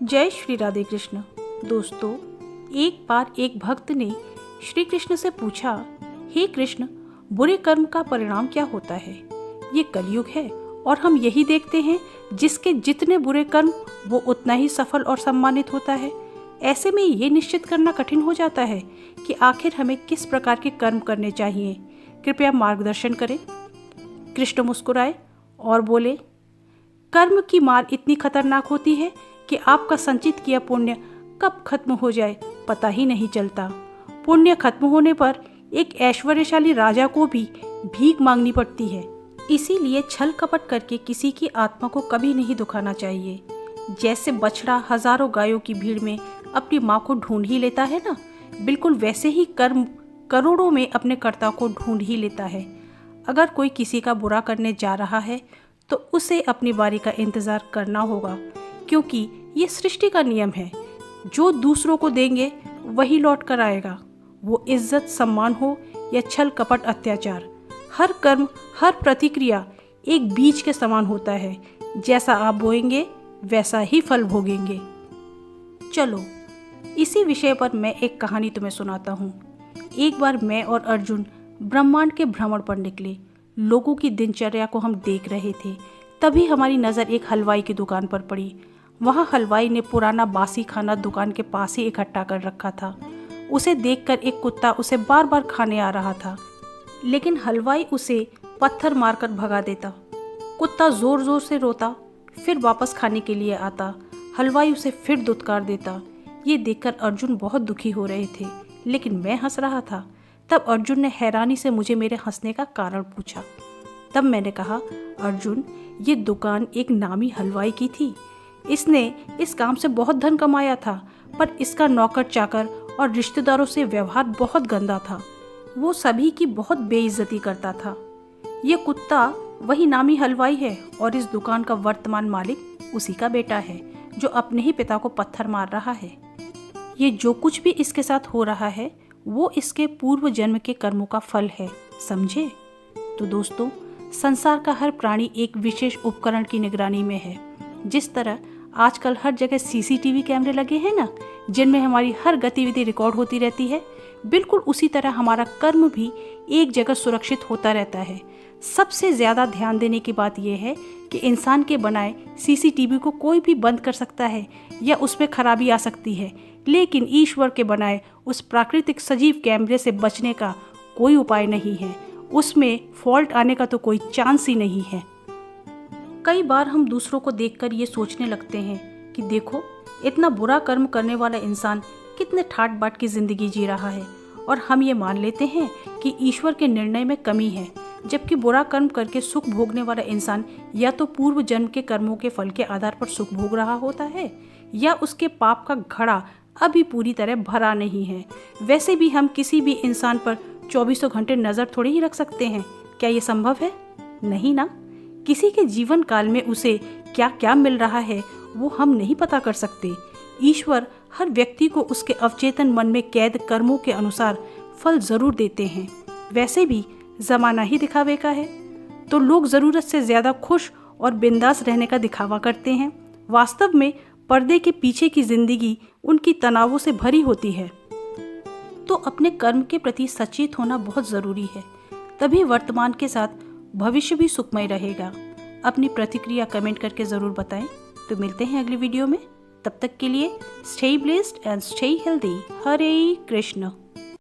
जय श्री राधे कृष्ण। दोस्तों, एक बार एक भक्त ने श्री कृष्ण से पूछा, हे कृष्ण, बुरे कर्म का परिणाम क्या होता है? ये कलयुग है और हम यही देखते हैं, जिसके जितने बुरे कर्म वो उतना ही सफल और सम्मानित होता है। ऐसे में ये निश्चित करना कठिन हो जाता है कि आखिर हमें किस प्रकार के कर्म करने चाहिए। कृपया मार्गदर्शन करें। कृष्ण मुस्कुराए और बोले, कर्म की मार इतनी खतरनाक होती है कि आपका संचित किया पुण्य कब खत्म हो जाए पता ही नहीं चलता। पुण्य खत्म होने पर एक ऐश्वर्यशाली राजा को भी भीख मांगनी पड़ती है। इसीलिए छल कपट करके किसी की आत्मा को कभी नहीं दुखाना चाहिए। जैसे बछड़ा हजारों गायों की भीड़ में अपनी माँ को ढूंढ ही लेता है ना, बिल्कुल वैसे ही कर्म करोड़ों में अपने कर्ता को ढूंढ ही लेता है। अगर कोई किसी का बुरा करने जा रहा है तो उसे अपनी बारी का इंतज़ार करना होगा, क्योंकि ये सृष्टि का नियम है। जो दूसरों को देंगे वही लौट कर आएगा, वो इज्जत सम्मान हो या छल कपट अत्याचार। हर कर्म हर प्रतिक्रिया एक बीज के समान होता है। जैसा आप बोएंगे वैसा ही फल भोगेंगे। चलो, इसी विषय पर मैं एक कहानी तुम्हें सुनाता हूँ। एक बार मैं और अर्जुन ब्रह्मांड के भ्रमण पर निकले। लोगों की दिनचर्या को हम देख रहे थे। तभी हमारी नज़र एक हलवाई की दुकान पर पड़ी। वहाँ हलवाई ने पुराना बासी खाना दुकान के पास ही इकट्ठा कर रखा था। उसे देखकर एक कुत्ता उसे बार बार खाने आ रहा था, लेकिन हलवाई उसे पत्थर मारकर भगा देता। कुत्ता जोर जोर से रोता, फिर वापस खाने के लिए आता। हलवाई उसे फिर दुत्कार देता। ये देखकर अर्जुन बहुत दुखी हो रहे थे, लेकिन मैं हंस रहा था। तब अर्जुन ने हैरानी से मुझे मेरे हंसने का कारण पूछा। तब मैंने कहा, अर्जुन, ये दुकान एक नामी हलवाई की थी। इसने इस काम से बहुत धन कमाया था, पर इसका नौकर चाकर और रिश्तेदारों से व्यवहार बहुत गंदा था। वो सभी की बहुत बेइज्जती करता था। ये कुत्ता वही नामी हलवाई है और इस दुकान का वर्तमान मालिक उसी का बेटा है, जो अपने ही पिता को पत्थर मार रहा है। ये जो कुछ भी इसके साथ हो रहा है वो इसके पूर्व जन्म के कर्मों का फल है, समझे? तो दोस्तों, संसार का हर प्राणी एक विशेष उपकरण की निगरानी में है। जिस तरह आजकल हर जगह सीसीटीवी कैमरे लगे हैं ना, जिनमें हमारी हर गतिविधि रिकॉर्ड होती रहती है, बिल्कुल उसी तरह हमारा कर्म भी एक जगह सुरक्षित होता रहता है। सबसे ज़्यादा ध्यान देने की बात यह है कि इंसान के बनाए सीसीटीवी को कोई भी बंद कर सकता है या उसमें खराबी आ सकती है, लेकिन ईश्वर के बनाए उस प्राकृतिक सजीव कैमरे से बचने का कोई उपाय नहीं है। उसमें फॉल्ट आने का तो कोई चांस ही नहीं है। कई बार हम दूसरों को देखकर ये सोचने लगते हैं कि देखो, इतना बुरा कर्म करने वाला इंसान कितने ठाट बाट की जिंदगी जी रहा है, और हम ये मान लेते हैं कि ईश्वर के निर्णय में कमी है। जबकि बुरा कर्म करके सुख भोगने वाला इंसान या तो पूर्व जन्म के कर्मों के फल के आधार पर सुख भोग रहा होता है, या उसके पाप का घड़ा अभी पूरी तरह भरा नहीं है। वैसे भी हम किसी भी इंसान पर 24 घंटे नज़र थोड़ी ही रख सकते हैं। क्या ये संभव है? नहीं ना। किसी के जीवन काल में उसे क्या क्या मिल रहा है वो हम नहीं पता कर सकते। ईश्वर हर व्यक्ति को उसके अवचेतन मन में कैद कर्मों के अनुसार फल जरूर देते हैं। वैसे भी जमाना ही दिखावे का है, तो लोग ज़रूरत से ज़्यादा खुश और बिंदास रहने का दिखावा करते हैं। वास्तव में पर्दे के पीछे की जिंदगी उनकी तनावों से भरी होती है। तो अपने कर्म के प्रति सचेत होना बहुत ज़रूरी है, तभी वर्तमान के साथ भविष्य भी सुखमय रहेगा। अपनी प्रतिक्रिया कमेंट करके ज़रूर बताएं। तो मिलते हैं अगली वीडियो में। तब तक के लिए stay blessed and stay healthy. Hare Krishna.